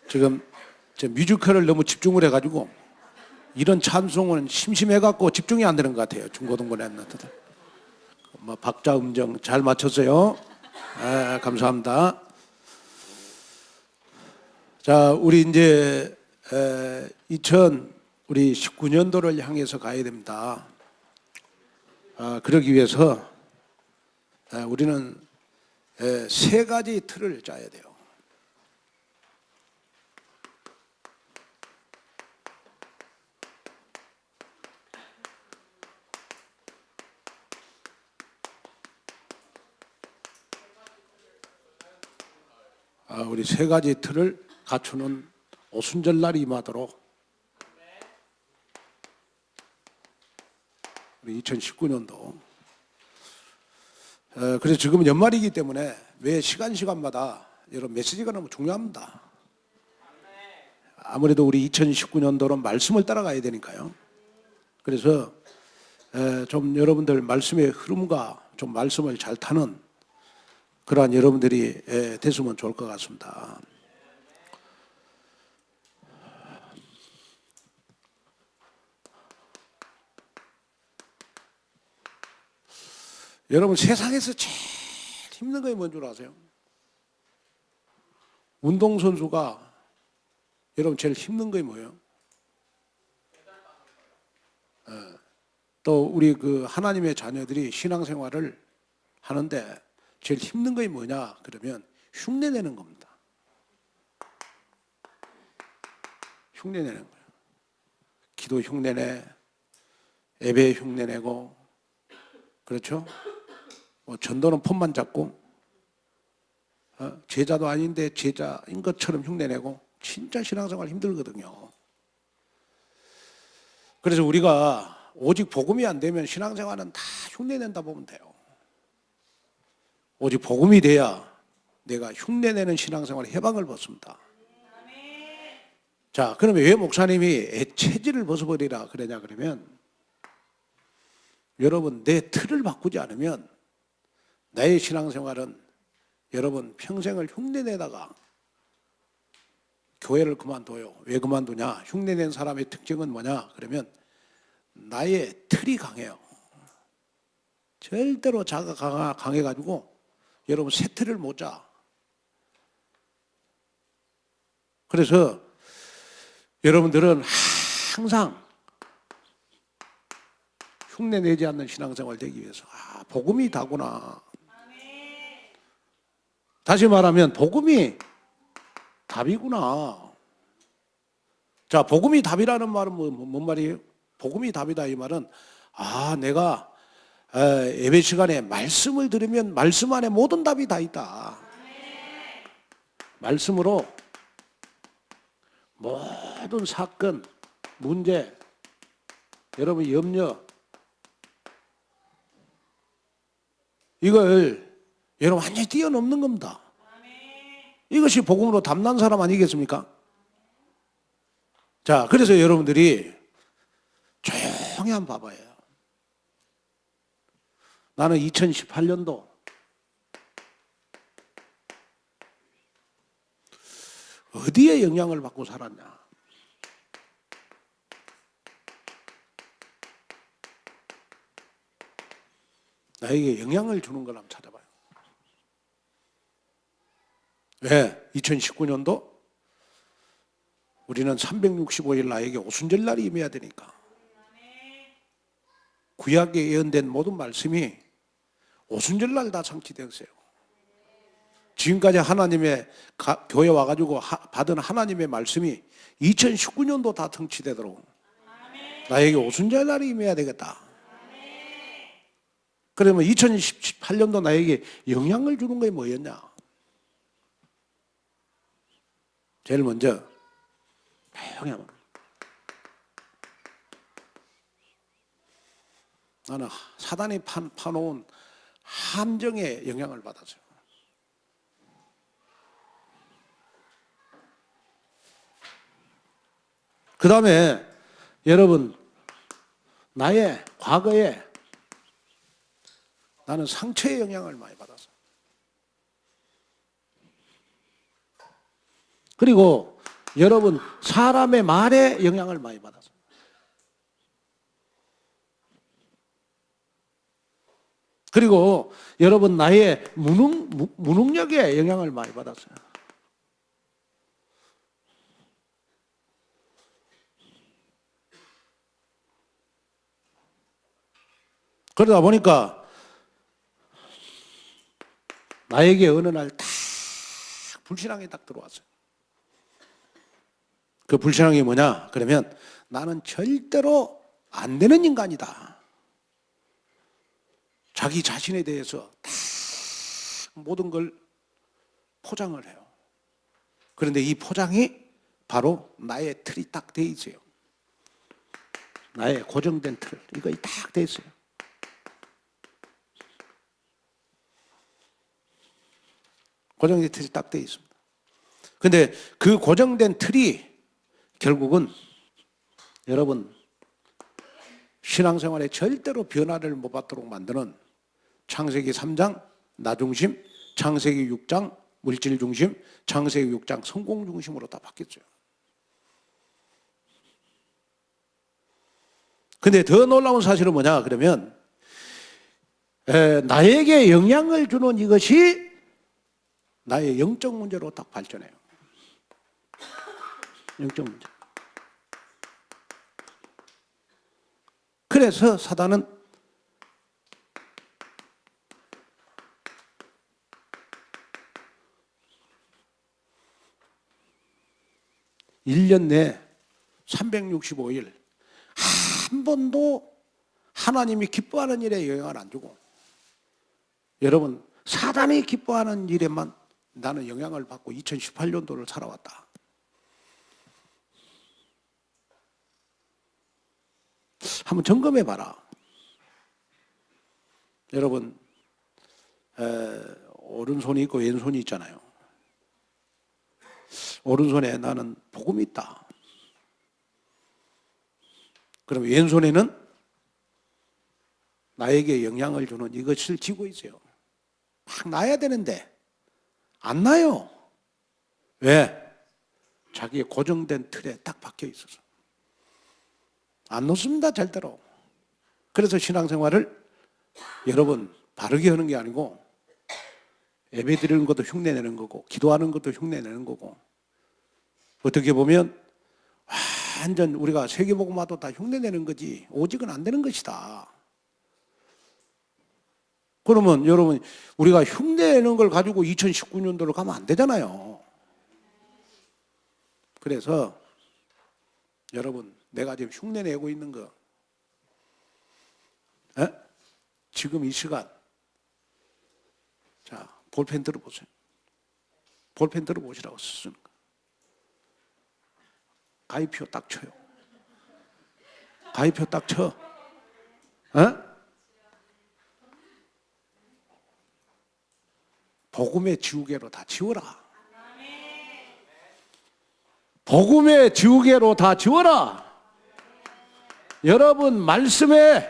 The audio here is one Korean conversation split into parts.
지금 저 뮤지컬을 너무 집중을 해가지고 이런 찬송은 심심해갖고 집중이 안 되는 것 같아요. 중고등부 랩런트들. 뭐 박자 음정 잘 맞췄어요. 아, 감사합니다. 자, 우리 이제 2019년도를 향해서 가야 됩니다. 그러기 위해서 우리는 세 가지 틀을 짜야 돼요. 우리 세 가지 틀을 갖추는 오순절날이 임하도록 우리 2019년도 그래서 지금은 연말이기 때문에 왜 시간마다 여러분 메시지가 너무 중요합니다. 아무래도 우리 2019년도는 말씀을 따라가야 되니까요. 그래서 좀 여러분들 말씀의 흐름과 좀 말씀을 잘 타는 그러한 여러분들이 됐으면 좋을 것 같습니다. 여러분 세상에서 제일 힘든 게 뭔 줄 아세요? 운동선수가 여러분 제일 힘든 게 뭐예요? 또 우리 그 하나님의 자녀들이 신앙생활을 하는데 제일 힘든 게 뭐냐 그러면 흉내내는 겁니다. 흉내내는 거예요. 기도 흉내내, 예배 흉내내고, 그렇죠? 전도는 폰만 잡고, 제자도 아닌데 제자인 것처럼 흉내내고, 진짜 신앙생활 힘들거든요. 그래서 우리가 오직 복음이 안 되면 신앙생활은 다 흉내낸다 보면 돼요. 오직 복음이 돼야 내가 흉내내는 신앙생활의 해방을 벗습니다. 자, 그러면 왜 목사님이 체질을 벗어버리라 그러냐 그러면 여러분 내 틀을 바꾸지 않으면 나의 신앙생활은 여러분 평생을 흉내내다가 교회를 그만둬요. 왜 그만두냐? 흉내낸 사람의 특징은 뭐냐? 그러면 나의 틀이 강해요. 절대로 자가 강해가지고 여러분 새 틀을 못 짜. 그래서 여러분들은 항상 흉내내지 않는 신앙생활 되기 위해서 복음이 다구나. 다시 말하면 복음이 답이구나. 자, 복음이 답이라는 말은 뭔 말이에요? 복음이 답이다 이 말은 내가 예배 시간에 말씀을 들으면 말씀 안에 모든 답이 다 있다. 말씀으로 모든 사건, 문제, 여러분 염려 이걸 여러분 완전히 뛰어넘는 겁니다. 이것이 복음으로 담난 사람 아니겠습니까? 자, 그래서 여러분들이 조용히 한번 봐봐요. 나는 2018년도 어디에 영향을 받고 살았냐? 나에게 영향을 주는 걸 한번 찾아봐요. 왜? 2019년도 우리는 365일 나에게 오순절날이 임해야 되니까. 구약에 예언된 모든 말씀이 오순절날 다 성취되었어요. 지금까지 하나님의 교회 와가지고 받은 하나님의 말씀이 2019년도 다 성취되도록 나에게 오순절날이 임해야 되겠다. 그러면 2018년도 나에게 영향을 주는 게 뭐였냐? 제일 먼저 조용히 나는 사단이 파놓은 함정에 영향을 받았어요. 그 다음에 여러분 나의 과거에 나는 상처의 영향을 많이 받았어요. 그리고 여러분 사람의 말에 영향을 많이 받았어요. 그리고 여러분 나의 무능력에 영향을 많이 받았어요. 그러다 보니까 나에게 어느 날 딱 불신앙이 딱 들어왔어요. 그 불신앙이 뭐냐? 그러면 나는 절대로 안 되는 인간이다. 자기 자신에 대해서 다 모든 걸 포장을 해요. 그런데 이 포장이 바로 나의 틀이 딱 돼 있어요. 나의 고정된 틀, 이거 딱 돼 있어요. 고정된 틀이 딱 돼 있습니다. 근데 그 고정된 틀이 결국은 여러분 신앙생활에 절대로 변화를 못 받도록 만드는 창세기 3장 나중심, 창세기 6장 물질중심, 창세기 6장 성공중심으로 다 바뀌었어요. 근데 더 놀라운 사실은 뭐냐 그러면 나에게 영향을 주는 이것이 나의 영적 문제로 딱 발전해요. 영적 문제. 그래서 사단은 일 년 내 365일 한 번도 하나님이 기뻐하는 일에 영향을 안 주고 여러분 사단이 기뻐하는 일에만 나는 영향을 받고 2018년도를 살아왔다. 한번 점검해 봐라. 여러분 오른손이 있고 왼손이 있잖아요. 오른손에 나는 복음이 있다. 그럼 왼손에는 나에게 영향을 주는 이것을 쥐고 있어요. 막 놔야 되는데 안 나요. 왜? 자기의 고정된 틀에 딱 박혀 있어서 안 놓습니다 절대로. 그래서 신앙생활을 여러분 바르게 하는 게 아니고 예배 드리는 것도 흉내내는 거고 기도하는 것도 흉내내는 거고 어떻게 보면 완전 우리가 세계복음화도 다 흉내내는 거지 오직은 안 되는 것이다. 그러면 여러분 우리가 흉내내는 걸 가지고 2019년도로 가면 안 되잖아요. 그래서 여러분 내가 지금 흉내내고 있는 거 지금 이 시간 자 볼펜 들어보세요. 볼펜 들어보시라고 쓰는 거. 가위표 딱 쳐요. 가위표 딱 쳐. 복음의 지우개로 다 지워라. 복음의 지우개로 다 지워라. 여러분 말씀의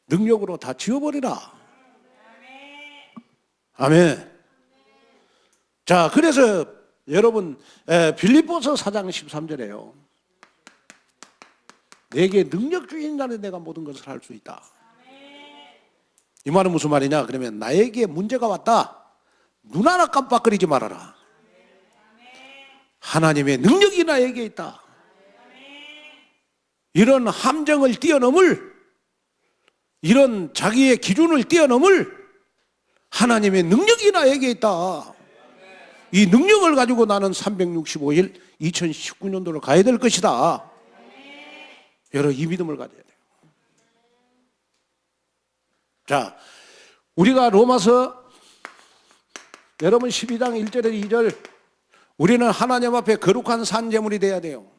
능력으로 다 지워버리라. 아멘. 자, 그래서 여러분 빌립보서 4장 13절에요. 내게 능력 주신 자는 내가 모든 것을 할 수 있다. 이 말은 무슨 말이냐? 그러면 나에게 문제가 왔다. 눈 하나 깜빡거리지 말아라. 하나님의 능력이 나에게 있다. 이런 함정을 뛰어넘을 이런 자기의 기준을 뛰어넘을 하나님의 능력이 나에게 있다. 이 능력을 가지고 나는 365일 2019년도로 가야 될 것이다. 여러분 이 믿음을 가져야 돼요. 자, 우리가 로마서 여러분 12장 1절에 2절 우리는 하나님 앞에 거룩한 산제물이 돼야 돼요.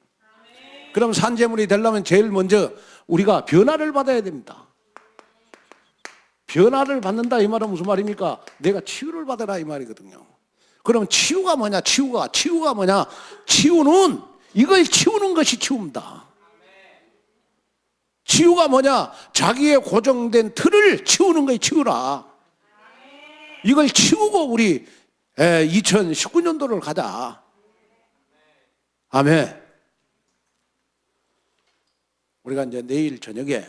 그럼 산제물이 되려면 제일 먼저 우리가 변화를 받아야 됩니다. 변화를 받는다 이 말은 무슨 말입니까? 내가 치유를 받아라 이 말이거든요. 그럼 치유가 뭐냐? 치유가 뭐냐? 치유는 이걸 치우는 것이 치우입니다. 치유가 뭐냐? 자기의 고정된 틀을 치우는 것이 치유라. 이걸 치우고 우리 2019년도를 가자. 아멘. 우리가 이제 내일 저녁에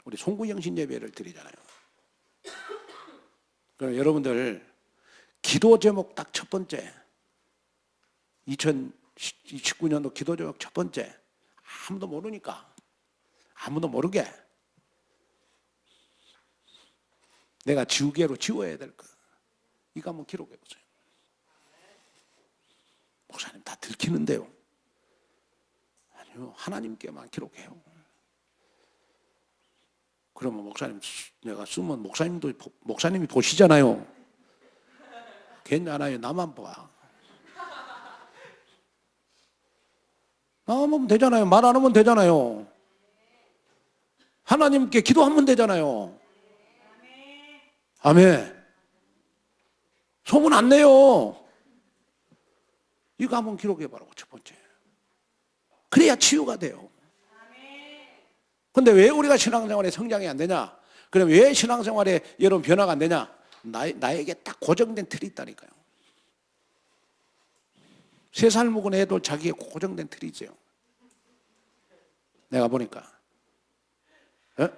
우리 송구영신 예배를 드리잖아요. 그럼 여러분들 기도 제목 딱 첫 번째, 2019년도 기도 제목 첫 번째, 아무도 모르니까, 아무도 모르게 내가 지우개로 지워야 될 거, 이거 한번 기록해 보세요. 목사님 다 들키는데요. 아니요, 하나님께만 기록해요. 그러면 목사님, 내가 쓰면 목사님이 보시잖아요. 괜찮아요. 나만 봐. 나만 보면 되잖아요. 말 안 하면 되잖아요. 하나님께 기도하면 되잖아요. 아멘. 소문 안 내요. 이거 한번 기록해 보라고, 첫 번째. 그래야 치유가 돼요. 근데 왜 우리가 신앙생활에 성장이 안 되냐? 그럼 왜 신앙생활에 여러분 변화가 안 되냐? 나에게 딱 고정된 틀이 있다니까요. 3살 먹은 애도 자기의 고정된 틀이 있어요. 내가 보니까. 에?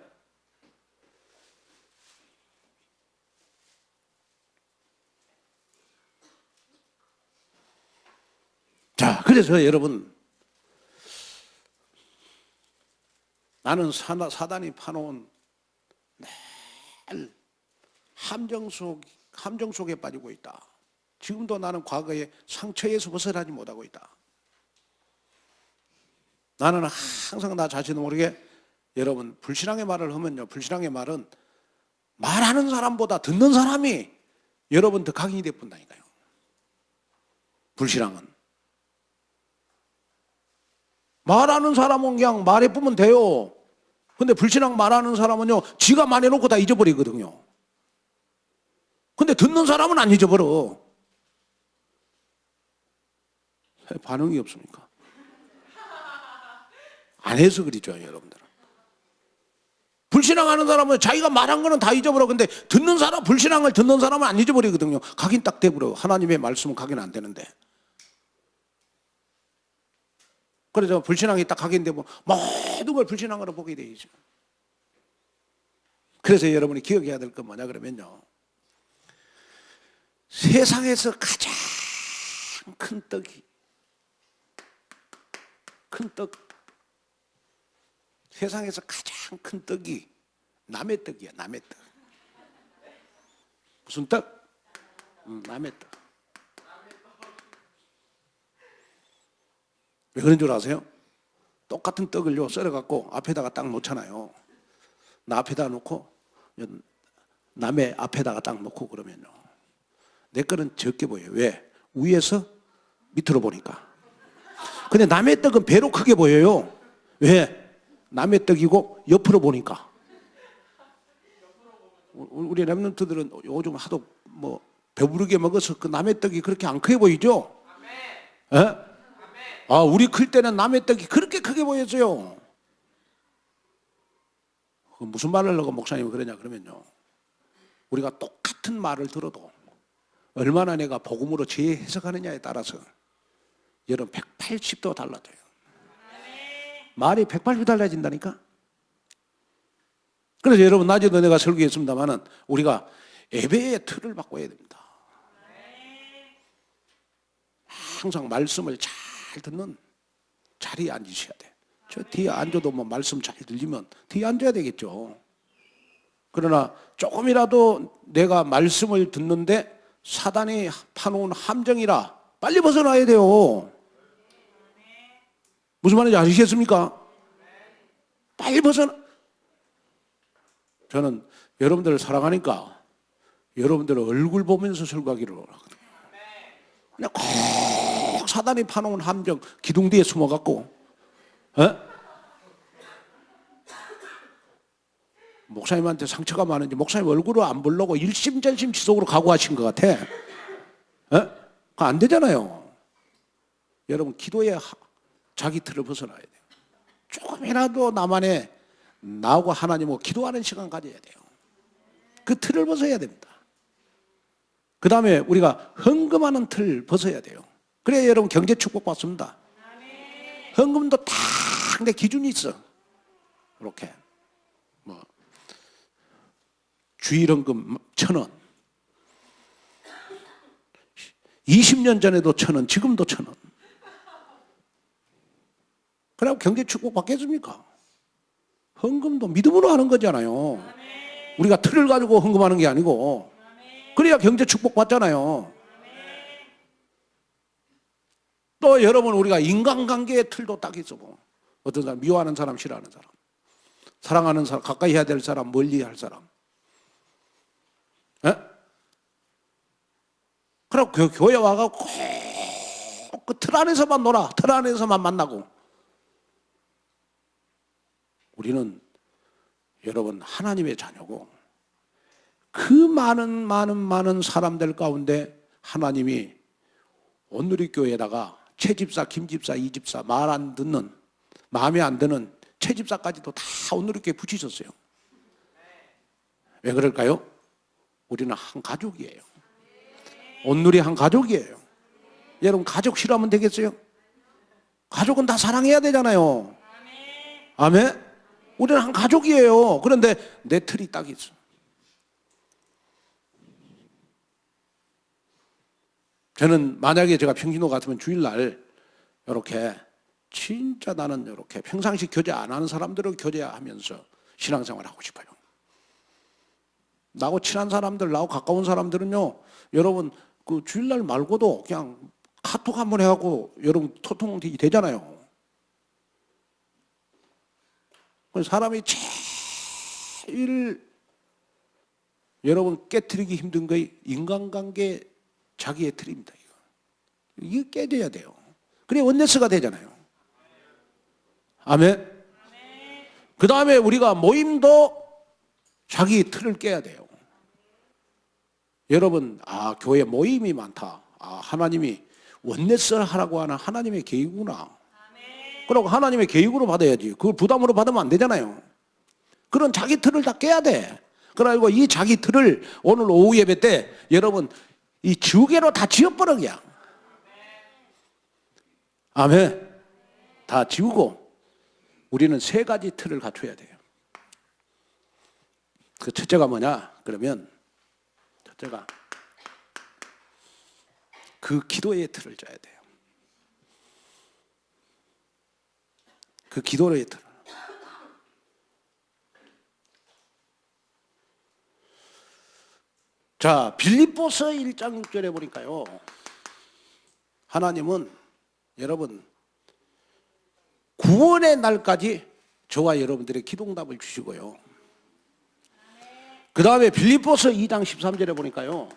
자, 그래서 여러분, 나는 사단이 파놓은 늘 함정 속에 빠지고 있다. 지금도 나는 과거의 상처에서 벗어나지 못하고 있다. 나는 항상 나 자신도 모르게, 여러분, 불신앙의 말을 하면요, 불신앙의 말은 말하는 사람보다 듣는 사람이 여러분 더 각인이 돼본다니까요. 불신앙은 말하는 사람은 그냥 말해보면 돼요. 근데 불신앙 말하는 사람은요, 지가 말해놓고 다 잊어버리거든요. 근데 듣는 사람은 안 잊어버려. 반응이 없습니까? 안 해서 그러죠, 여러분들은. 불신앙하는 사람은 자기가 말한 거는 다 잊어버려. 근데 듣는 사람, 불신앙을 듣는 사람은 안 잊어버리거든요. 각인 딱 돼버려. 하나님의 말씀은 각인 안 되는데. 그래서 불신앙이 딱 각인되면 모든 걸 불신앙으로 보게 되죠. 그래서 여러분이 기억해야 될 건 뭐냐 그러면요, 세상에서 가장 큰 떡이, 세상에서 가장 큰 떡이 남의 떡이야. 남의 떡. 무슨 떡? 남의 떡. 왜 그런 줄 아세요? 똑같은 떡을요 썰어갖고 앞에다가 딱 놓잖아요. 나 앞에다 놓고 남의 앞에다가 딱 놓고 그러면요, 내 거는 적게 보여요. 왜? 위에서 밑으로 보니까. 근데 남의 떡은 배로 크게 보여요. 왜? 남의 떡이고 옆으로 보니까. 우리 랩런트들은 요즘 하도 뭐 배부르게 먹어서 그 남의 떡이 그렇게 안 크게 보이죠? 예? 아, 우리 클 때는 남의 떡이 그렇게 크게 보였어요. 무슨 말을 하고 목사님이 그러냐 그러면요, 우리가 똑같은 말을 들어도 얼마나 내가 복음으로 재해석하느냐에 따라서 여러분 180도 달라져요. 말이 180도 달라진다니까. 그래서 여러분, 낮에도 내가 설교했습니다마는 우리가 예배의 틀을 바꿔야 됩니다. 항상 말씀을 잘 듣는 자리에 앉으셔야 돼. 저 뒤에 앉아도 뭐 말씀 잘 들리면 뒤에 앉아야 되겠죠. 그러나 조금이라도 내가 말씀을 듣는데 사단이 파놓은 함정이라 빨리 벗어나야 돼요. 무슨 말인지 아시겠습니까? 빨리 벗어나. 저는 여러분들을 사랑하니까 여러분들의 얼굴 보면서 설교하기를 하거든요. 그냥 꼭 사단이 파놓은 함정 기둥 뒤에 숨어갖고, 목사님한테 상처가 많은지 목사님 얼굴을 안 보려고 일심전심 지속으로 각오하신 것 같아. 그거 안 되잖아요. 여러분, 기도에 자기 틀을 벗어나야 돼요. 조금이라도 나만의 나하고 하나님하고 기도하는 시간 가져야 돼요. 그 틀을 벗어야 됩니다. 그 다음에 우리가 헌금하는 틀 벗어야 돼요. 그래야 여러분 경제 축복 받습니다. 헌금도 다 내 기준이 있어. 이렇게 뭐 주일 헌금 1,000원, 20년 전에도 1,000원, 지금도 1,000원. 그럼 경제 축복 받겠습니까? 헌금도 믿음으로 하는 거잖아요. 우리가 틀을 가지고 헌금하는 게 아니고. 그래야 경제 축복 받잖아요. 또 여러분, 우리가 인간관계의 틀도 딱 있어. 어떤 사람 미워하는 사람, 싫어하는 사람, 사랑하는 사람, 가까이 해야 될 사람, 멀리 할 사람. 그럼 그 교회 와가 꼭 그 틀 안에서만 놀아. 틀 안에서만 만나고. 우리는 여러분 하나님의 자녀고, 그 많은 사람들 가운데 하나님이 온누리교회에다가 최집사, 김집사, 이집사, 말 안 듣는, 마음에 안 드는 최집사까지도 다 온누리교회에 붙이셨어요. 왜 그럴까요? 우리는 한 가족이에요. 온누리 한 가족이에요. 여러분, 가족 싫어하면 되겠어요? 가족은 다 사랑해야 되잖아요. 아멘? 우리는 한 가족이에요. 그런데 내 틀이 딱 있어. 저는 만약에 제가 평신호 같으면 주일날 이렇게 진짜 나는 이렇게 평상시 교제 안 하는 사람들을 교제하면서 신앙생활 하고 싶어요. 나하고 친한 사람들, 나하고 가까운 사람들은요, 여러분 그 주일날 말고도 그냥 카톡 한번 해갖고 여러분 소통이 되잖아요. 사람이 제일 여러분 깨트리기 힘든 거이 인간관계, 자기의 틀입니다. 이거 깨져야 돼요. 그래 원네스가 되잖아요. 아멘. 그 다음에 우리가 모임도 자기 틀을 깨야 돼요. 여러분, 교회 모임이 많다. 하나님이 원네스를 하라고 하는 하나님의 계획이구나. 그러고 하나님의 계획으로 받아야지. 그걸 부담으로 받으면 안 되잖아요. 그런 자기 틀을 다 깨야 돼. 그리고 이 자기 틀을 오늘 오후 예배 때 여러분 이 지우개로 다 지워버려야. 아멘. 다 지우고 우리는 3가지 틀을 갖춰야 돼요. 그 첫째가 뭐냐? 그러면 첫째가 그 기도의 틀을 짜야 돼요. 그 기도의 틀. 자, 빌립보서 1장 6절에 보니까요, 하나님은 여러분 구원의 날까지 저와 여러분들의 기도응답을 주시고요. 그 다음에 빌립보서 2장 13절에 보니까요,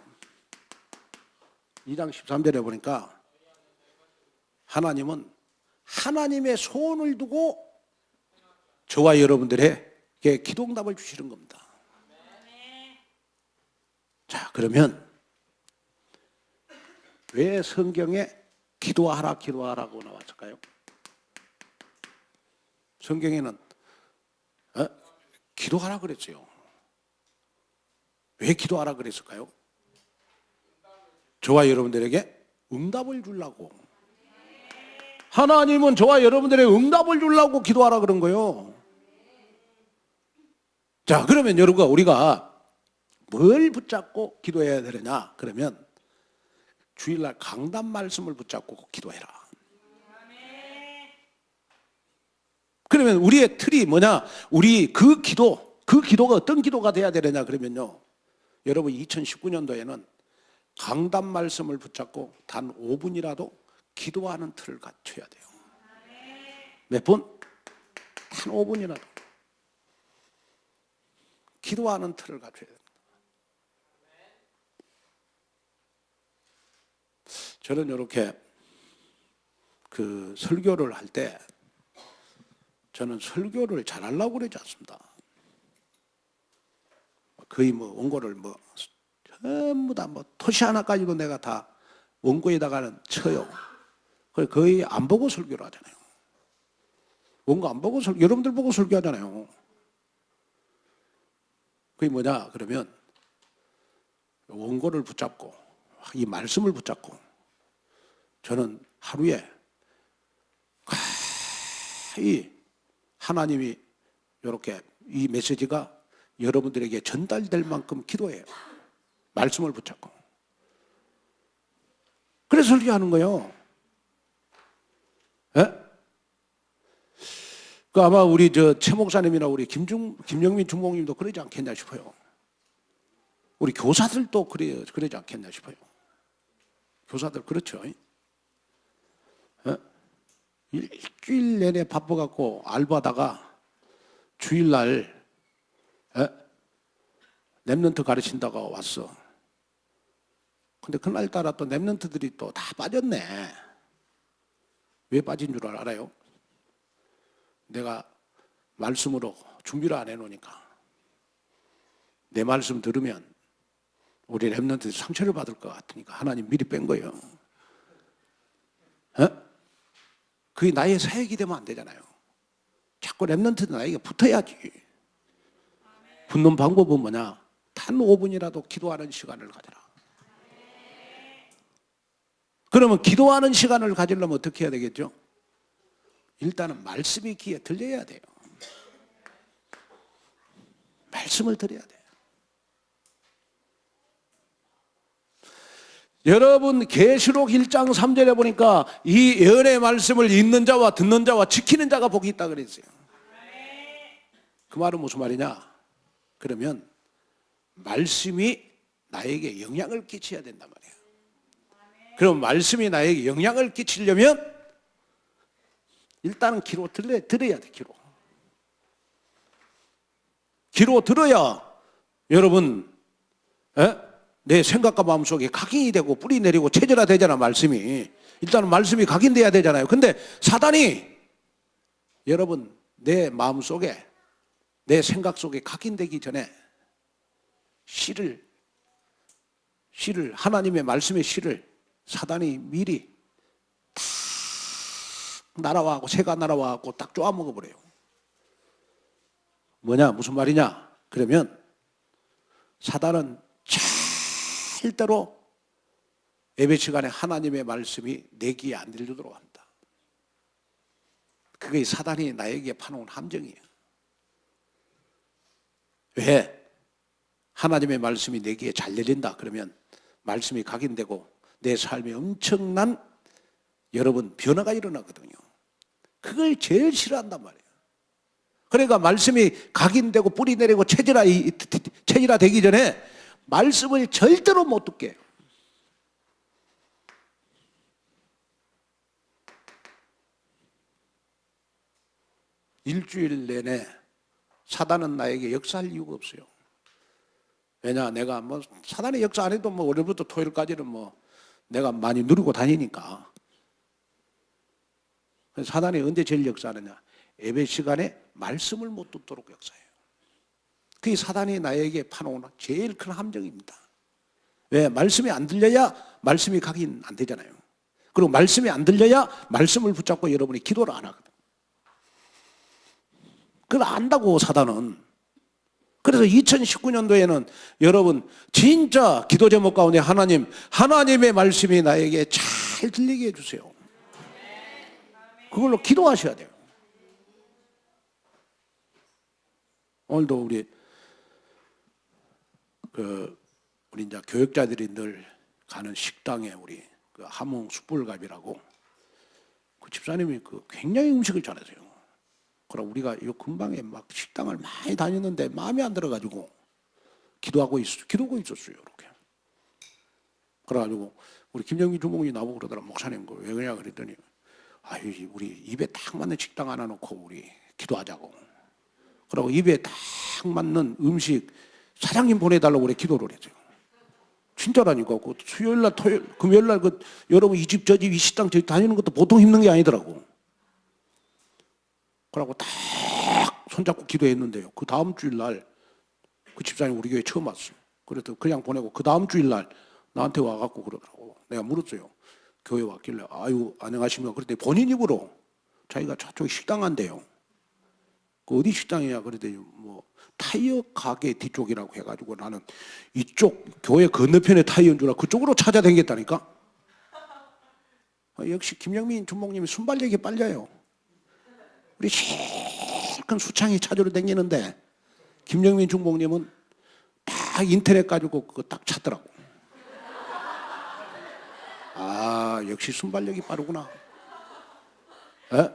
2장 13절에 보니까 하나님은 하나님의 소원을 두고 저와 여러분들에게 기도응답을 주시는 겁니다. 자, 그러면 왜 성경에 기도하라고 나왔을까요? 성경에는 기도하라 그랬어요. 왜 기도하라 그랬을까요? 저와 여러분들에게 응답을 주려고. 하나님은 저와 여러분들에게 응답을 주려고 기도하라 그런 거예요. 자, 그러면 여러분, 우리가 뭘 붙잡고 기도해야 되느냐? 그러면 주일날 강단 말씀을 붙잡고 기도해라. 그러면 우리의 틀이 뭐냐? 우리 그 기도가 어떤 기도가 돼야 되느냐? 그러면요, 여러분 2019년도에는 강단 말씀을 붙잡고 단 5분이라도 기도하는 틀을 갖춰야 돼요. 몇 분? 단 5분이라도 기도하는 틀을 갖춰야 돼요. 저는 이렇게 그 설교를 할 때 저는 설교를 잘하려고 그러지 않습니다. 거의 원고를 전부 다 토시 하나까지도 내가 다 원고에다가는 쳐요. 거의 안 보고 설교를 하잖아요. 원고 안 보고 여러분들 보고 설교하잖아요. 그게 뭐냐? 그러면 원고를 붙잡고 이 말씀을 붙잡고 저는 하루에 이 하나님이 이렇게 이 메시지가 여러분들에게 전달될 만큼 기도해요. 말씀을 붙잡고. 그래서 설교하는 거예요. 예? 그 아마 우리 최 목사님이나 우리 김영민 중목님도 그러지 않겠냐 싶어요. 우리 교사들도 그러지 않겠냐 싶어요. 교사들 그렇죠. 예? 일주일 내내 바빠갖고 알바다가 주일날 랩런트 가르친다가 왔어. 근데 그날따라 또 랩런트들이 또 다 빠졌네. 왜 빠진 줄 알아요? 내가 말씀으로 준비를 안 해놓으니까 내 말씀 들으면 우리 랩런트들이 상처를 받을 것 같으니까 하나님 미리 뺀 거예요. 그게 나의 사역이 되면 안 되잖아요. 자꾸 랩런트들 나에게 붙어야지. 붙는 방법은 뭐냐? 단 5분이라도 기도하는 시간을 가져라. 그러면 기도하는 시간을 가지려면 어떻게 해야 되겠죠? 일단은 말씀이 귀에 들려야 돼요. 말씀을 들어야 돼요. 여러분 계시록 1장 3절에 보니까 이 예언의 말씀을 읽는 자와 듣는 자와 지키는 자가 복이 있다 그랬어요. 그 말은 무슨 말이냐? 그러면 말씀이 나에게 영향을 끼쳐야 된단 말이에요. 그럼 말씀이 나에게 영향을 끼치려면 일단은 귀로 들어야 돼. 귀로 들어야 여러분 내 생각과 마음속에 각인이 되고 뿌리 내리고 체질화되잖아. 말씀이 일단은 말씀이 각인돼야 되잖아요. 근데 사단이 여러분 내 마음속에 내 생각 속에 각인되기 전에 씨를 하나님의 말씀의 씨를 사단이 미리 탁 날아와고 새가 날아와고 딱 쪼아 먹어버려요. 뭐냐 무슨 말이냐? 그러면 사단은 절대로 예배 시간에 하나님의 말씀이 내 귀에 안 들리도록 합니다. 그게 사단이 나에게 파놓은 함정이에요. 왜? 하나님의 말씀이 내 귀에 잘 들린다 그러면 말씀이 각인되고 내 삶에 엄청난 여러분 변화가 일어나거든요. 그걸 제일 싫어한단 말이에요. 그러니까 말씀이 각인되고 뿌리 내리고 체질화 되기 전에 말씀을 절대로 못 듣게 해요. 일주일 내내 사단은 나에게 역사할 이유가 없어요. 왜냐 내가 사단의 역사 안 해도 월요일부터 토요일까지는 내가 많이 누리고 다니니까. 사단이 언제 제일 역사하느냐? 예배 시간에 말씀을 못 듣도록 역사해요. 그게 사단이 나에게 파놓은 제일 큰 함정입니다. 왜? 말씀이 안 들려야 말씀이 각인 안 되잖아요. 그리고 말씀이 안 들려야 말씀을 붙잡고 여러분이 기도를 안 하거든. 그걸 안다고 사단은. 그래서 2019년도에는 여러분 진짜 기도 제목 가운데 하나님의 말씀이 나에게 잘 들리게 해주세요. 그걸로 기도하셔야 돼요. 오늘도 우리 이제 교역자들이 늘 가는 식당에 우리 함흥 숯불갑이라고 그 집사님이 굉장히 음식을 잘하세요. 그럼 우리가 이 근방에 막 식당을 많이 다녔는데 마음에 안 들어가지고 기도하고 있었어요. 이렇게. 그래가지고 우리 김정민 주목이 나보고 그러더라. 목사님 왜 그러냐 그랬더니 우리 입에 딱 맞는 식당 하나 놓고 우리 기도하자고. 그러고 입에 딱 맞는 음식 사장님 보내달라고 그래 기도를 했어요. 진짜라니까. 수요일날 토요일 금요일날 여러분 이 집 저 집 이 식당 저기 다니는 것도 보통 힘든 게 아니더라고. 그러고 딱 손잡고 기도했는데요. 그 다음 주일날 그 집사님 우리 교회 처음 왔어요. 그래서 그냥 보내고 그 다음 주일날 나한테 와갖고 그러더라고. 내가 물었어요. 교회 왔길래 안녕하십니까. 그랬더니 본인 입으로 자기가 저쪽 식당 한대요. 그 어디 식당이냐 그랬더니 뭐 타이어 가게 뒤쪽이라고 해가지고 나는 이쪽 교회 건너편에 타이어인 줄 알고 그쪽으로 찾아다녔다니까. 역시 김영민 주목님이 순발력이 빨라요. 우리 제일 큰 수창이 찾으러 다니는데 김영민 주목님은 딱 인터넷 가지고 그거 딱 찾더라고. 아, 역시 순발력이 빠르구나. 에?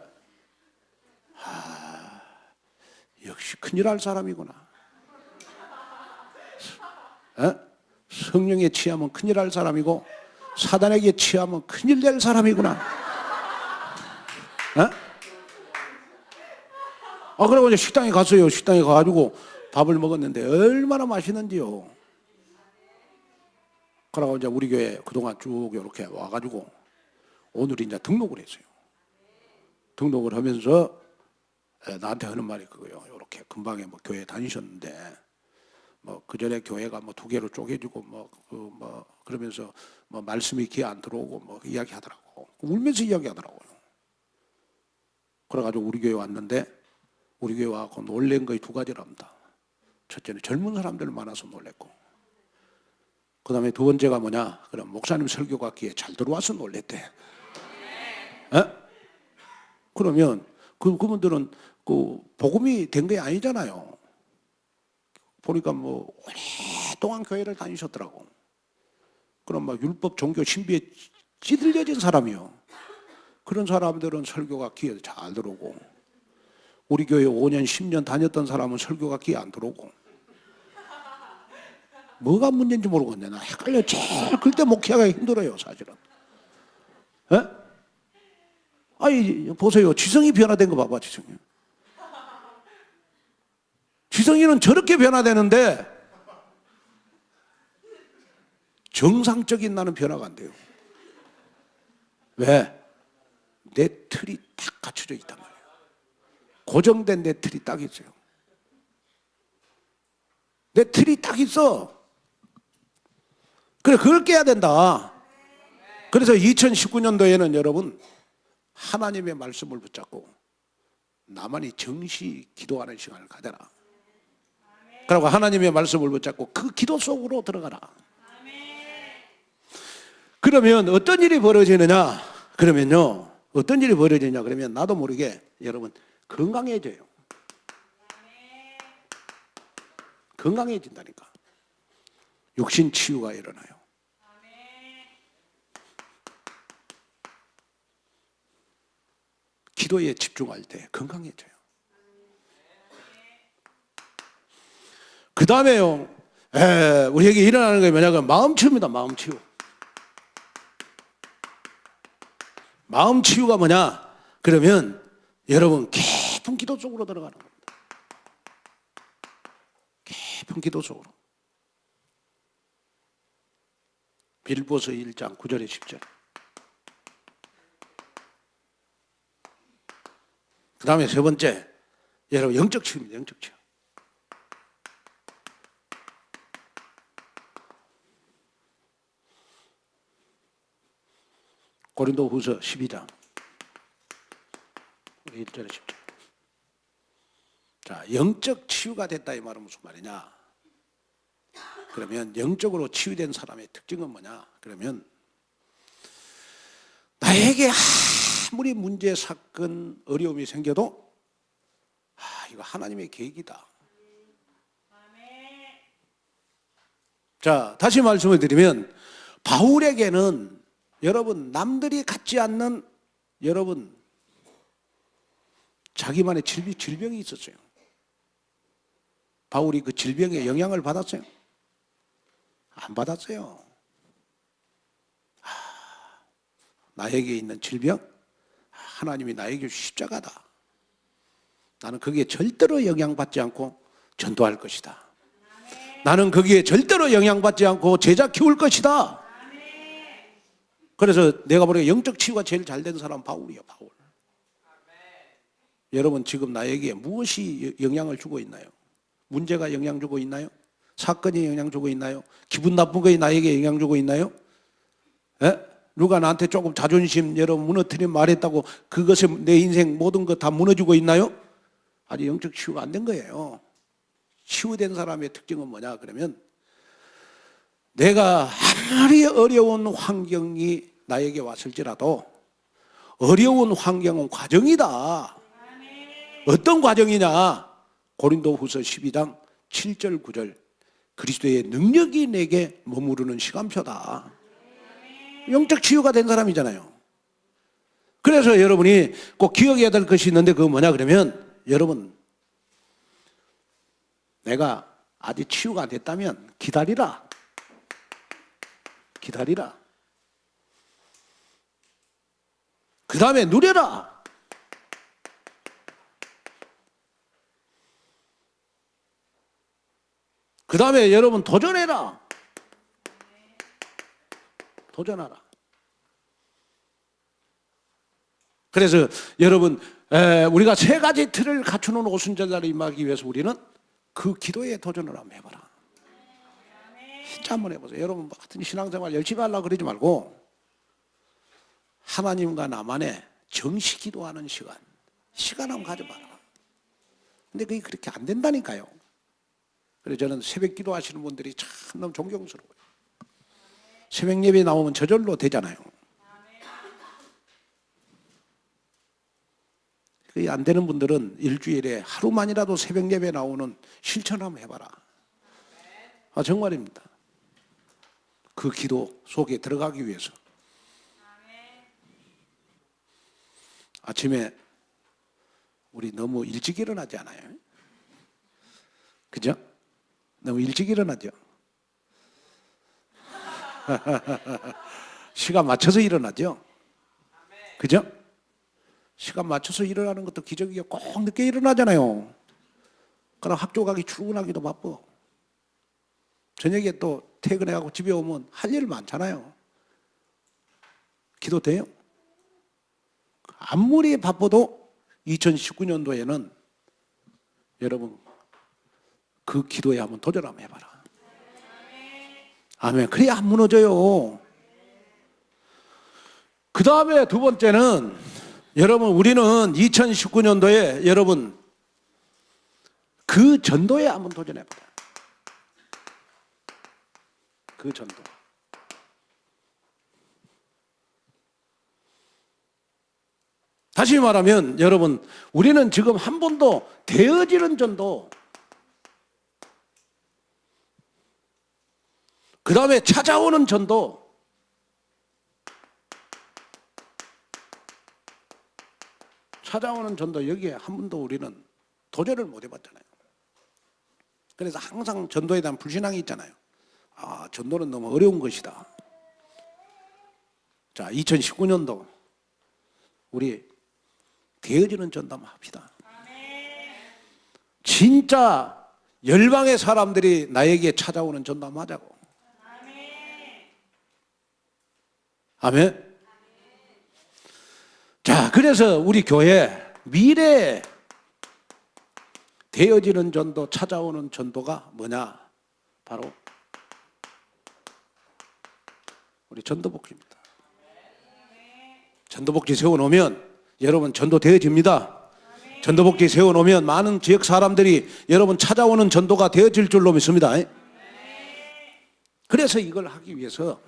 아, 역시 큰일 할 사람이구나. 에? 성령에 취하면 큰일 할 사람이고 사단에게 취하면 큰일 될 사람이구나. 에? 그러고 이제 식당에 갔어요. 식당에 가가지고 밥을 먹었는데 얼마나 맛있는지요. 그러고 이제 우리 교회 그동안 쭉 이렇게 와가지고 오늘 이제 등록을 했어요. 등록을 하면서 나한테 하는 말이 그거예요. 이렇게 금방에 뭐 교회 다니셨는데 뭐 그전에 교회가 뭐 두 개로 쪼개지고 그러면서 뭐 말씀이 귀에 안 들어오고 뭐 이야기하더라고. 울면서 이야기하더라고요. 그래가지고 우리 교회 왔는데 우리 교회 와서 놀란 거의 두 가지랍니다. 첫째는 젊은 사람들 많아서 놀랬고, 그 다음에 두 번째가 뭐냐? 그럼 목사님 설교가 귀에 잘 들어와서 놀랬대. 에? 그러면 그분들은 그 복음이 된 게 아니잖아요. 보니까 뭐 오랫동안 교회를 다니셨더라고. 그럼 막 율법 종교 신비에 찌들려진 사람이요. 그런 사람들은 설교가 귀에 잘 들어오고, 우리 교회 5년 10년 다녔던 사람은 설교가 귀에 안 들어오고, 뭐가 문제인지 모르겠네. 나 헷갈려. 제일 그때 목회하기가 힘들어요, 사실은. 에? 아니, 보세요. 지성이 변화된 거 봐봐, 지성이. 지성이는 저렇게 변화되는데 정상적인 나는 변화가 안 돼요. 왜? 내 틀이 딱 갖춰져 있단 말이에요. 고정된 내 틀이 딱 있어요. 내 틀이 딱 있어. 그래, 그걸 깨야 된다. 그래서 2019년도에는 여러분 하나님의 말씀을 붙잡고 나만이 정시 기도하는 시간을 가져라. 그리고 하나님의 말씀을 붙잡고 그 기도 속으로 들어가라. 그러면 어떤 일이 벌어지느냐? 그러면요, 어떤 일이 벌어지냐? 그러면 나도 모르게 여러분 건강해져요. 건강해진다니까. 육신 치유가 일어나요. 기도에 집중할 때 건강해져요. 그 다음에요, 우리에게 일어나는 게 뭐냐면 마음 치유입니다. 마음 치유. 마음 치유가 뭐냐? 그러면 여러분 깊은 기도 속으로 들어가는 겁니다. 깊은 기도 속으로. 빌보서 1장 9절에 10절. 그 다음에 세 번째, 여러분 영적 치유입니다. 영적 치유. 고린도후서 12장 1절에 10절. 자, 영적 치유가 됐다 이 말은 무슨 말이냐? 그러면 영적으로 치유된 사람의 특징은 뭐냐? 그러면 나에게 아무리 문제, 사건, 어려움이 생겨도 이거 하나님의 계획이다. 자, 다시 말씀을 드리면 바울에게는 여러분 남들이 갖지 않는 여러분 자기만의 질병이 있었어요. 바울이 그 질병에 영향을 받았어요? 안 받았어요. 나에게 있는 질병, 하나님이 나에게 주신 십자가다. 나는 거기에 절대로 영향받지 않고 전도할 것이다. 나는 거기에 절대로 영향받지 않고 제자 키울 것이다. 그래서 내가 보기에 영적 치유가 제일 잘 된 사람은 바울이에요. 바울. 여러분 지금 나에게 무엇이 영향을 주고 있나요? 문제가 영향 주고 있나요? 사건이 영향 주고 있나요? 기분 나쁜 것이 나에게 영향 주고 있나요? 에? 누가 나한테 조금 자존심 여러분 무너뜨린 말했다고 그것에 내 인생 모든 것 다 무너지고 있나요? 아직 영적 치유가 안 된 거예요. 치유된 사람의 특징은 뭐냐 그러면 내가 아무리 어려운 환경이 나에게 왔을지라도 어려운 환경은 과정이다. 어떤 과정이냐? 고린도후서 12장 7절 9절 그리스도의 능력이 내게 머무르는 시간표다. 영적 치유가 된 사람이잖아요. 그래서 여러분이 꼭 기억해야 될 것이 있는데 그거 뭐냐 그러면 여러분 내가 아직 치유가 안 됐다면 기다리라. 기다리라. 그 다음에 누려라. 그 다음에 여러분 도전해라. 도전하라. 그래서 여러분 우리가 세 가지 틀을 갖추는 오순절날에 임하기 위해서 우리는 그 기도에 도전을 한번 해봐라. 진짜 한번 해보세요. 여러분 같은 신앙생활 열심히 하려고 그러지 말고 하나님과 나만의 정식 기도하는 시간 한번 가져봐라. 근데 그게 그렇게 안 된다니까요. 그래서 저는 새벽 기도하시는 분들이 참 너무 존경스러워요. 새벽 예배 나오면 저절로 되잖아요. 그게 안 되는 분들은 일주일에 하루만이라도 새벽 예배 나오는 실천 한번 해봐라. 정말입니다. 그 기도 속에 들어가기 위해서. 아침에 우리 너무 일찍 일어나지 않아요? 그죠? 너무 일찍 일어나죠? 시간 맞춰서 일어나죠? 그죠? 시간 맞춰서 일어나는 것도 기적이에요. 꼭 늦게 일어나잖아요. 그럼 학교 가기 출근하기도 바빠. 저녁에 또 퇴근해가고 집에 오면 할 일 많잖아요. 기도 돼요? 아무리 바빠도 2019년도에는 여러분 그 기도에 한번 도전 한번 해봐라. 아멘. 그래야 안 무너져요. 그 다음에 두 번째는 여러분 우리는 2019년도에 여러분 그 전도에 한번 도전해봐라. 그 전도. 다시 말하면 여러분 우리는 지금 한 번도 되어지는 전도 그 다음에 찾아오는 전도 여기에 한 번도 우리는 도전을 못 해봤잖아요. 그래서 항상 전도에 대한 불신앙이 있잖아요. 전도는 너무 어려운 것이다. 자, 2019년도 우리 되어지는 전도 한번 합시다. 진짜 열방의 사람들이 나에게 찾아오는 전도 한번 하자고. 아멘. 자, 그래서 우리 교회 미래에 되어지는 전도, 찾아오는 전도가 뭐냐? 바로 우리 전도복지입니다. 전도복지 세워놓으면 여러분 전도 되어집니다. 전도복지 세워놓으면 많은 지역 사람들이 여러분 찾아오는 전도가 되어질 줄로 믿습니다. 그래서 이걸 하기 위해서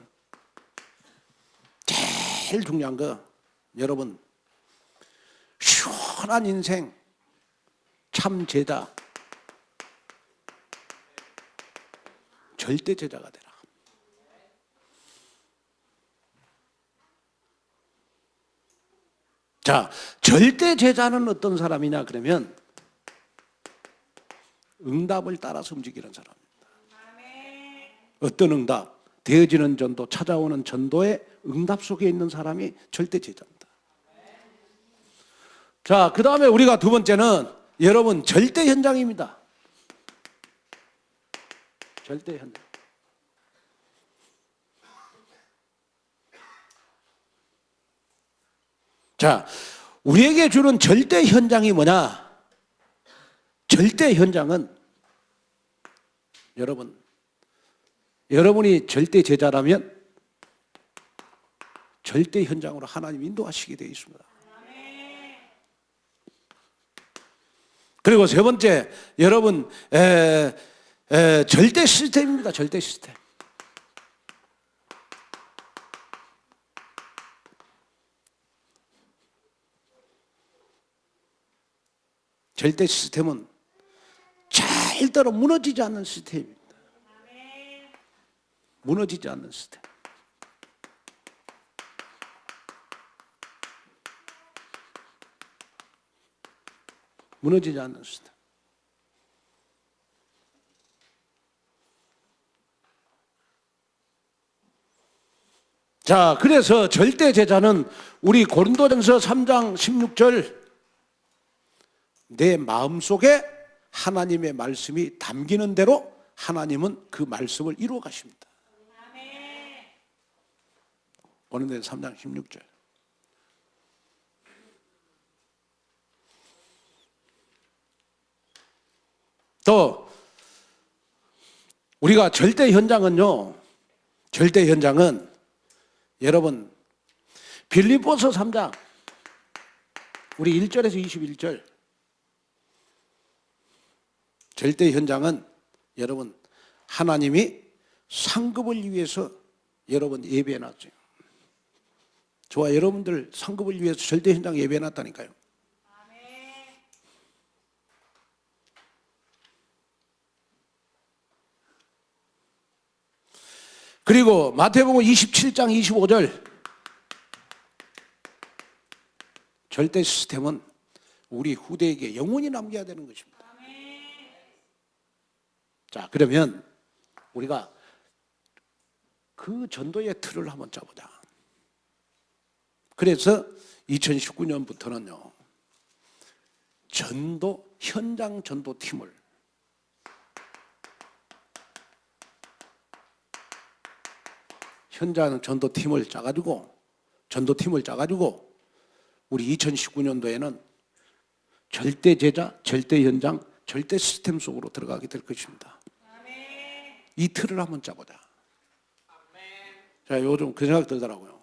제일 중요한 거 여러분 시원한 인생 참 제자 절대 제자가 되라. 자, 절대 제자는 어떤 사람이냐 그러면 응답을 따라서 움직이는 사람입니다. 어떤 응답? 되어지는 전도, 찾아오는 전도의 응답 속에 있는 사람이 절대 제자입니다. 자, 그 다음에 우리가 두 번째는 여러분 절대 현장입니다. 절대 현장. 자, 우리에게 주는 절대 현장이 뭐냐? 절대 현장은 여러분이 절대 제자라면 절대 현장으로 하나님 인도하시게 되어 있습니다. 그리고 세 번째, 여러분, 절대 시스템입니다. 절대 시스템. 절대 시스템은 절대로 무너지지 않는 시스템입니다. 무너지지 않는 시스템. 무너지지 않는 시스템. 자, 그래서 절대 제자는 우리 고린도전서 3장 16절 내 마음속에 하나님의 말씀이 담기는 대로 하나님은 그 말씀을 이루어 가십니다. 고린도전서 3장 16절. 또 우리가 절대 현장은요, 절대 현장은 여러분 빌립보서 3장 우리 1절에서 21절. 절대 현장은 여러분 하나님이 상급을 위해서 여러분 예배해놨어요. 저와 여러분들 상급을 위해서 절대 현장 예배해놨다니까요. 그리고 마태복음 27장 25절. 절대 시스템은 우리 후대에게 영원히 남겨야 되는 것입니다. 자, 그러면 우리가 그 전도의 틀을 한번 짜보자. 그래서 2019년부터는요, 현장 전도팀을 현장 전도팀을 짜가지고 우리 2019년도에는 절대 제자, 절대 현장, 절대 시스템 속으로 들어가게 될 것입니다. 이 틀을 한번 짜보자. 자, 요즘 그 생각 들더라고요.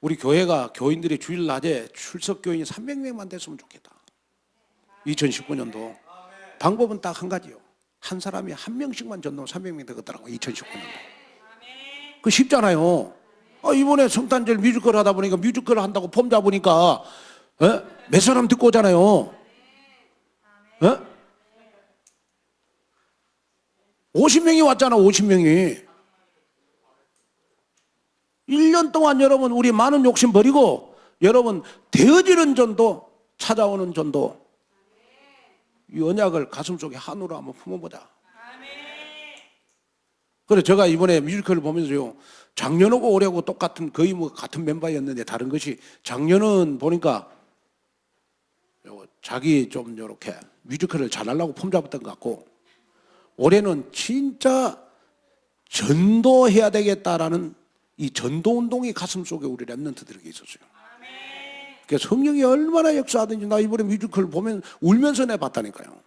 우리 교회가 교인들이 주일 낮에 출석 교인이 300명만 됐으면 좋겠다. 2019년도 방법은 딱 한 가지요. 한 사람이 한 명씩만 전도하면 300명 되겠더라고요. 2019년도. 그 쉽잖아요. 이번에 성탄절 뮤지컬 하다 보니까 뮤지컬 한다고 폼 잡으니까 몇 사람 듣고 오잖아요. 50명이 왔잖아. 50명이 1년 동안 여러분 우리 많은 욕심 버리고 여러분 되어지는 전도, 찾아오는 전도, 이 언약을 가슴속에 한우로 한번 품어보자. 그래 제가 이번에 뮤지컬을 보면서요, 작년하고 올해하고 똑같은 거의 뭐 같은 멤버였는데 다른 것이 작년은 보니까 자기 좀 이렇게 뮤지컬을 잘하려고 폼 잡았던 것 같고, 올해는 진짜 전도해야 되겠다라는 이 전도 운동이 가슴 속에 우리 랩런트들에게 있었어요. 그러니까 성령이 얼마나 역사하든지 나 이번에 뮤지컬 보면 울면서 내봤다니까요.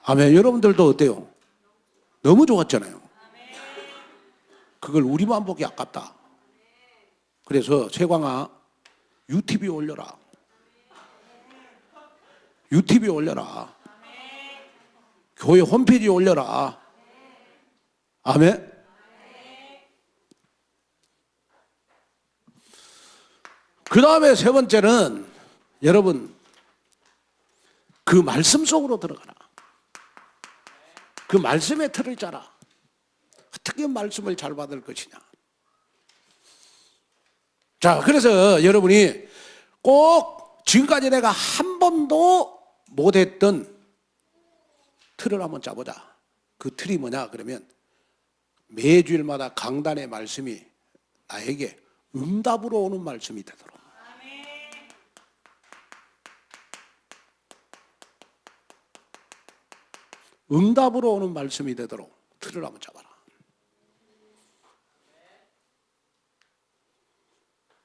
아멘. 여러분들도 어때요? 너무 좋았잖아요. 그걸 우리만 보기 아깝다. 그래서 세광아 UTV 올려라. UTV 올려라. 교회 홈페이지 올려라. 아멘. 그 다음에 세 번째는 여러분 그 말씀 속으로 들어가라. 그 말씀의 틀을 짜라. 어떻게 말씀을 잘 받을 것이냐. 자, 그래서 여러분이 꼭 지금까지 내가 한 번도 못했던 틀을 한번 짜보자. 그 틀이 뭐냐 그러면 매주일마다 강단의 말씀이 나에게 응답으로 오는 말씀이 되도록. 응답으로 오는 말씀이 되도록 틀을 한번 잡아라.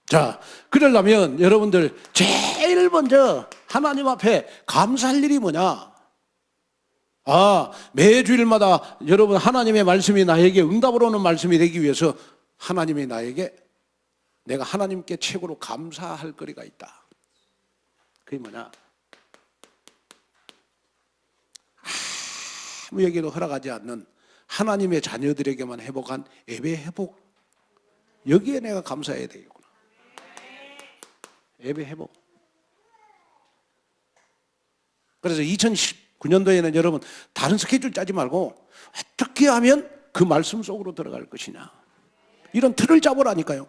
자, 그러려면 여러분들 제일 먼저 하나님 앞에 감사할 일이 뭐냐? 매주일마다 여러분 하나님의 말씀이 나에게 응답으로 오는 말씀이 되기 위해서 하나님이 나에게 내가 하나님께 최고로 감사할 거리가 있다. 그게 뭐냐? 아무에게도 허락하지 않는 하나님의 자녀들에게만 회복한 예배 회복, 여기에 내가 감사해야 되겠구나. 예배 회복. 그래서 2019년도에는 여러분 다른 스케줄 짜지 말고 어떻게 하면 그 말씀 속으로 들어갈 것이냐, 이런 틀을 잡으라니까요.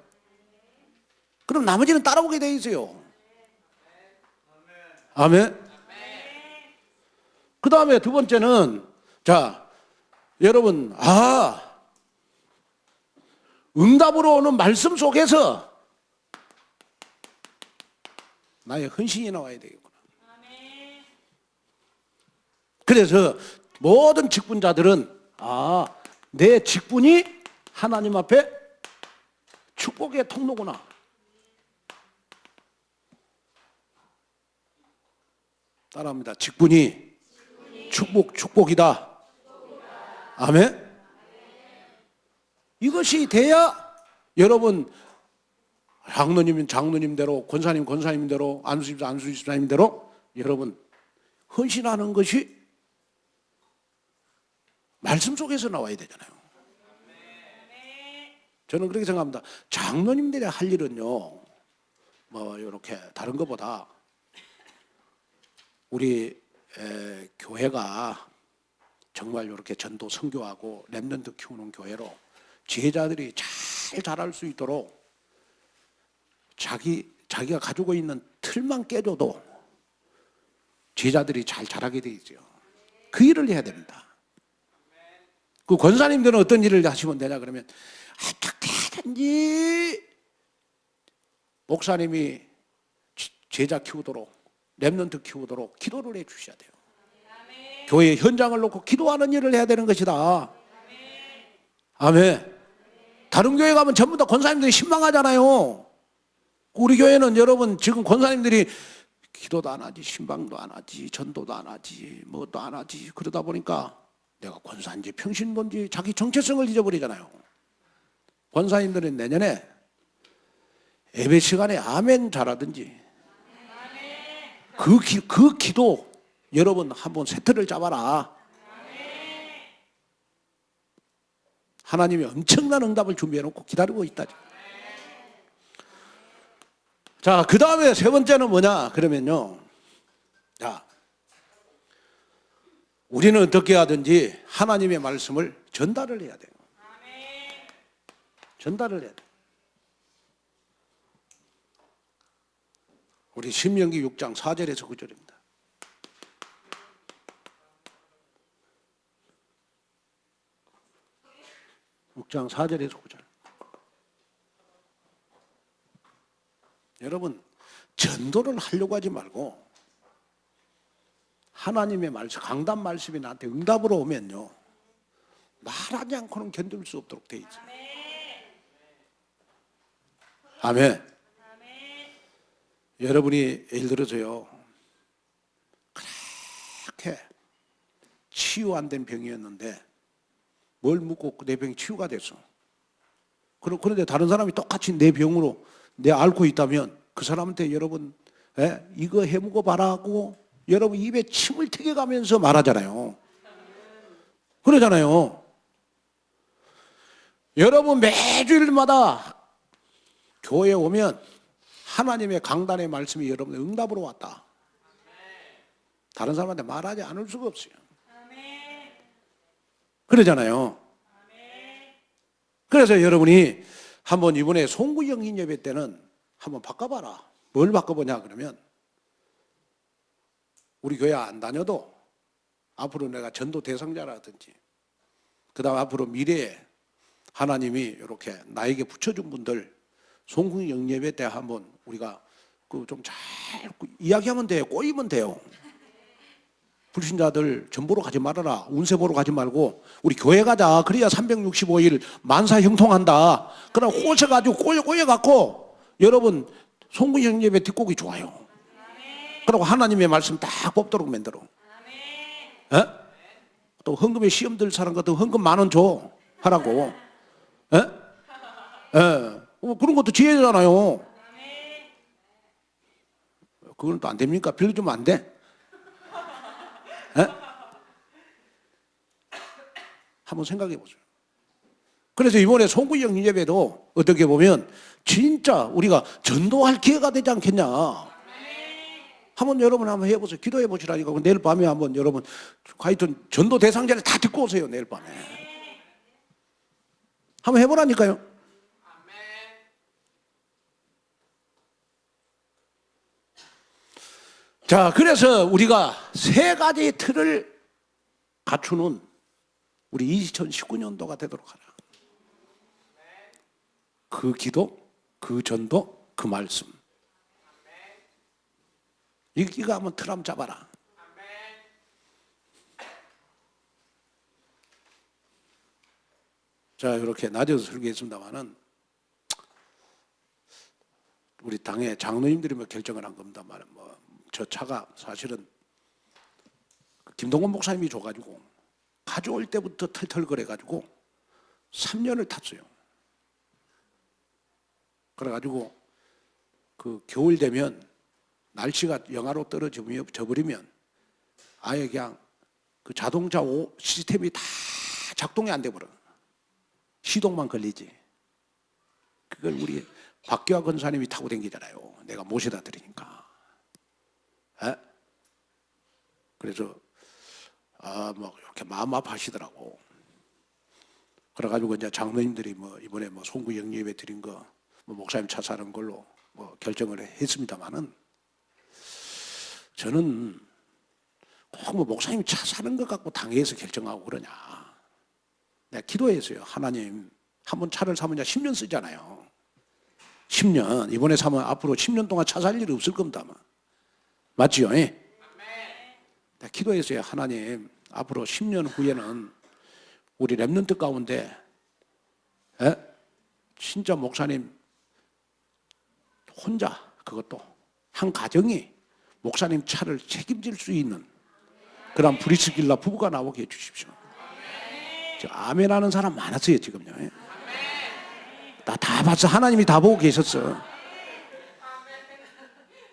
그럼 나머지는 따라오게 돼 있어요. 아멘. 그 다음에 두 번째는, 자, 여러분, 응답으로 오는 말씀 속에서 나의 헌신이 나와야 되겠구나. 그래서 모든 직분자들은 내 직분이 하나님 앞에 축복의 통로구나. 따라합니다. 직분이 축복이다. 아멘. 이것이 돼야 여러분, 장로님은 장로님대로, 권사님대로, 안수집사님대로 여러분 헌신하는 것이 말씀 속에서 나와야 되잖아요. 저는 그렇게 생각합니다. 장로님들이 할 일은요, 뭐 이렇게 다른 것보다 우리 교회가 정말 이렇게 전도 선교하고 렘넌트 키우는 교회로 지혜자들이 잘 자랄 수 있도록 자기가 가지고 있는 틀만 깨줘도 제자들이 잘 자라게 돼 있어요. 그 일을 해야 됩니다. 그 권사님들은 어떤 일을 하시면 되냐 그러면, 어떻게든지 목사님이 제자 키우도록, 렘넌트 키우도록 기도를 해 주셔야 돼요. 교회 현장을 놓고 기도하는 일을 해야 되는 것이다. 아멘. 다른 교회 가면 전부 다 권사님들이 신방하잖아요. 우리 교회는 여러분 지금 권사님들이 기도도 안 하지, 신방도 안 하지, 전도도 안 하지, 뭐도 안 하지. 그러다 보니까 내가 권사인지 평신도인지 자기 정체성을 잊어버리잖아요. 권사님들은 내년에 예배 시간에 아멘 잘하든지 그 기도 여러분 한번 세트를 잡아라. 하나님이 엄청난 응답을 준비해놓고 기다리고 있다. 자, 그 다음에 세 번째는 뭐냐 그러면요, 자, 우리는 어떻게 하든지 하나님의 말씀을 전달을 해야 돼요. 전달을 해야 돼요. 우리 신명기 6장 4절에서 9절입니다. 장 4절에서 9절. 여러분, 전도를 하려고 하지 말고 하나님의 말씀, 강단 말씀이 나한테 응답으로 오면요, 말하지 않고는 견딜 수 없도록 돼 있어요. 아멘. 여러분이 예를 들어서요, 그렇게 치유 안 된 병이었는데 뭘 묻고 내 병이 치유가 됐어. 그런데 다른 사람이 똑같이 내 병으로 내 앓고 있다면 그 사람한테 여러분, 이거 해먹어 봐라고 여러분 입에 침을 튀겨가면서 말하잖아요. 그러잖아요. 여러분 매주일마다 교회에 오면 하나님의 강단의 말씀이 여러분의 응답으로 왔다. 다른 사람한테 말하지 않을 수가 없어요. 그러잖아요. 그래서 여러분이 한번 이번에 송구영인 예배 때는 한번 바꿔봐라. 뭘 바꿔보냐 그러면, 우리 교회 안 다녀도 앞으로 내가 전도 대상자라든지 그 다음 앞으로 미래에 하나님이 이렇게 나에게 붙여준 분들 송구영 예배 때 한번 우리가 그 좀 잘 이야기하면 돼요. 꼬이면 돼요. 불신자들 전 보러 가지 말아라. 운세 보러 가지 말고 우리 교회 가자. 그래야 365일 만사 형통한다. 그럼 꼬셔가지고 꼬여갖고 여러분 송구영 예배 뒷곡이 좋아요. 그리고 하나님의 말씀 딱 뽑도록 만들어. 또 헌금에 시험 들 사람 같은 헌금 10,000원 줘 하라고. 그런 것도 지혜잖아요. 그건 또 안 됩니까? 빌려주면 안 돼? 한번 생각해 보세요. 그래서 이번에 송구영 예배도 어떻게 보면 진짜 우리가 전도할 기회가 되지 않겠냐. 한번 여러분 한번 해보세요. 기도해 보시라니까. 내일 밤에 한번 여러분 하여튼 전도 대상자를 다 듣고 오세요. 내일 밤에. 한번 해보라니까요. 자, 그래서 우리가 세 가지 틀을 갖추는 우리 2019년도가 되도록 하라. 그 기도, 그 전도, 그 말씀. 이거 한번 틀 한번 잡아라. 자, 이렇게 낮에서 설교했습니다만은 우리 당의 장로님들이 뭐 결정을 한 겁니다만 저 차가 사실은 김동건 목사님이 줘가지고 가져올 때부터 털털거려가지고 3년을 탔어요. 그래가지고 그 겨울 되면 날씨가 영하로 떨어져버리면 아예 그냥 그 자동차 시스템이 다 작동이 안 돼버려. 시동만 걸리지. 그걸 우리 박규하 권사님이 타고 다니잖아요. 내가 모셔다 드리니까. 에? 그래서 뭐 이렇게 마음 아파하시더라고. 그래가지고 이제 장로님들이 뭐 이번에 뭐 송구 영예배 드린 거 뭐 목사님 차 사는 걸로 뭐 결정을 했습니다만은 저는 꼭 뭐 목사님 차 사는 것 갖고 당회에서 결정하고 그러냐. 내가 기도했어요. 하나님, 한 번 차를 사면 10년 쓰잖아요. 10년. 이번에 사면 앞으로 10년 동안 차 살 일이 없을 겁니다. 아마. 맞지요? 내가 기도했어요. 하나님, 앞으로 10년 후에는 우리 렘넌트 가운데 진짜 목사님 혼자, 그것도 한 가정이 목사님 차를 책임질 수 있는 그런 브리스길라 부부가 나오게 해주십시오. 아멘 하는 사람 많았어요. 지금요. 다 봤어. 하나님이 다 보고 계셨어.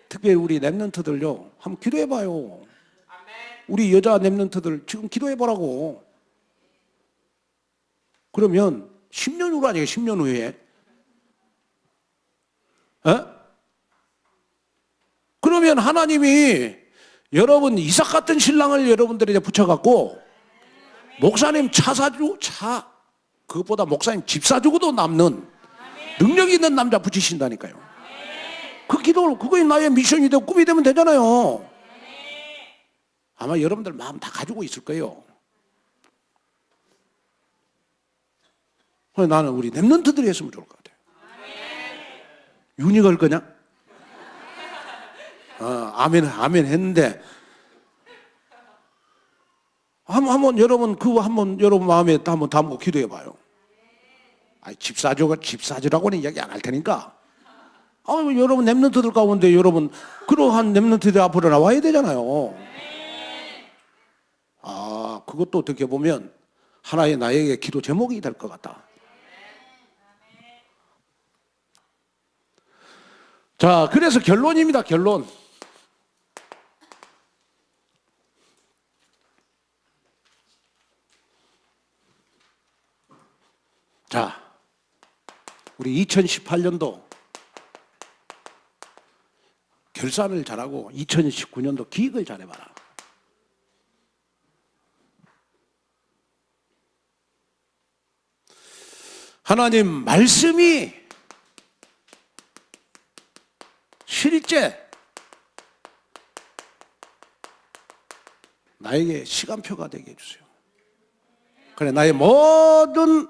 특별히 우리 렘넌트들요, 한번 기도해봐요. 우리 여자 렘넌트들 지금 기도해보라고. 그러면 10년 후로 아니에요. 10년 후에. 그러면 하나님이 여러분 이삭 같은 신랑을 여러분들에게 붙여갖고 목사님 그것보다 목사님 집 사주고도 남는 능력 있는 남자 붙이신다니까요. 그 기도, 그거에 나의 미션이 되고 꿈이 되면 되잖아요. 아마 여러분들 마음 다 가지고 있을 거예요. 나는 우리 렘넌트들이 했으면 좋을 것 같아요. 윤희 걸 거냐? 아멘 했는데 한번 여러분 그거 한번 여러분 마음에 한번 담고 기도해 봐요. 집 사주라고는 이야기 안 할 테니까. 여러분 렘넌트들 가운데 여러분 그러한 렘넌트들 앞으로 나와야 되잖아요. 그것도 어떻게 보면 하나의 나에게 기도 제목이 될 것 같다. 자, 그래서 결론입니다. 결론. 자, 우리 2018년도 결산을 잘하고 2019년도 기획을 잘해봐라. 하나님 말씀이 실제 나에게 시간표가 되게 해주세요. 그래, 나의 모든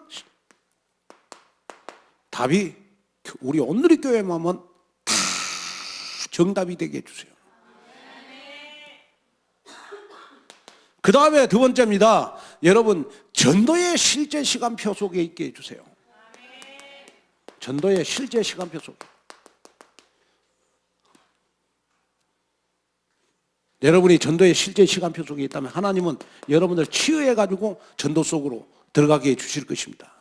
답이 우리 온누리 교회만 하면 다 정답이 되게 해주세요. 그 다음에 두 번째입니다. 여러분 전도의 실제 시간표 속에 있게 해주세요. 전도의 실제 시간표 속에. 여러분이 전도의 실제 시간표 속에 있다면 하나님은 여러분을 치유해가지고 전도 속으로 들어가게 해주실 것입니다.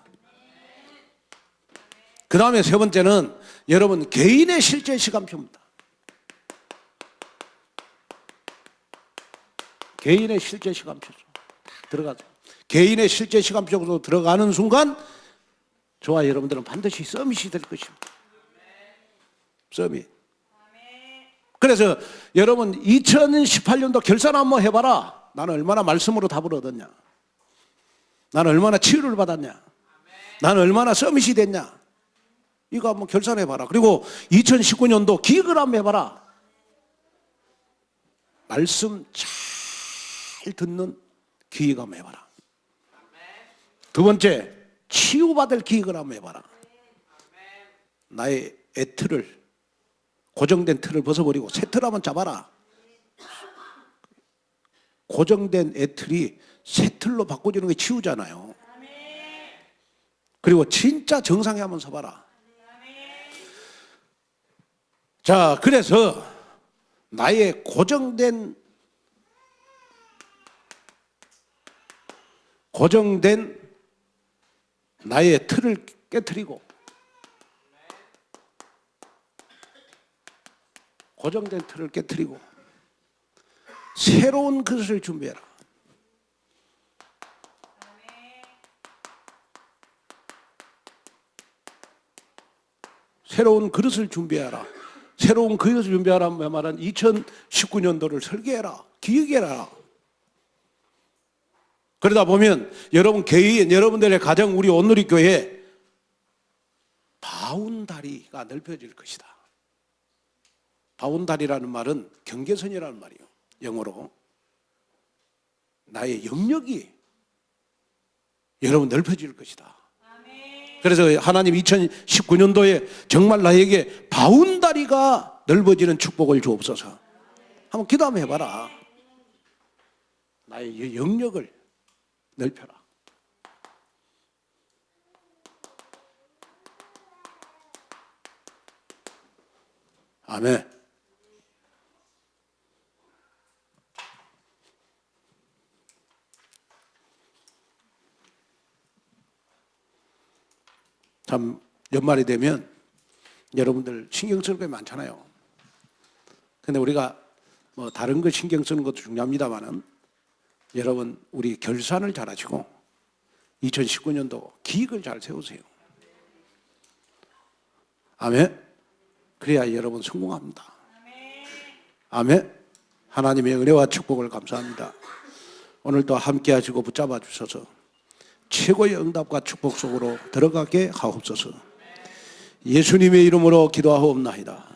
그 다음에 세 번째는 여러분 개인의 실제 시간표입니다. 개인의 실제 시간표 들어가세요. 개인의 실제 시간 속으로 들어가는 순간 저와 여러분들은 반드시 서밋이 될 것입니다. 서밋. 그래서 여러분 2018년도 결산 한번 해봐라. 나는 얼마나 말씀으로 답을 얻었냐, 나는 얼마나 치유를 받았냐, 나는 얼마나 서밋이 됐냐, 이거 한번 결산해봐라. 그리고 2019년도 기획을 한번 해봐라. 말씀 잘 듣는 기획 한번 해봐라. 두 번째, 치유받을 기획을 한번 해봐라. 나의 애틀을, 고정된 틀을 벗어버리고 새 틀 한번 잡아라. 고정된 애틀이 새 틀로 바꿔주는 게 치유잖아요. 그리고 진짜 정상에 한번 서봐라. 자, 그래서 나의 고정된 나의 틀을 깨트리고 고정된 틀을 깨트리고 새로운 그릇을 준비해라. 새로운 그릇을 준비해라. 새로운 그릇을 준비하라 말은 2019년도를 설계해라, 기획해라. 그러다 보면 여러분 개인, 여러분들의 가정, 우리 온누리 교회 바운다리가 넓혀질 것이다. 바운다리라는 말은 경계선이라는 말이에요. 영어로. 나의 영역이 여러분 넓혀질 것이다. 그래서 하나님 2019년도에 정말 나에게 바운다리가 넓어지는 축복을 주옵소서. 한번 기도 한번 해봐라. 나의 영역을 넓혀라. 아멘. 참 연말이 되면 여러분들 신경 쓸 게 많잖아요. 근데 우리가 뭐 다른 거 신경 쓰는 것도 중요합니다만은 여러분 우리 결산을 잘 하시고 2019년도 기획을 잘 세우세요. 아멘. 그래야 여러분 성공합니다. 아멘. 하나님의 은혜와 축복을 감사합니다. 오늘도 함께 하시고 붙잡아 주셔서 최고의 응답과 축복 속으로 들어가게 하옵소서. 예수님의 이름으로 기도하옵나이다.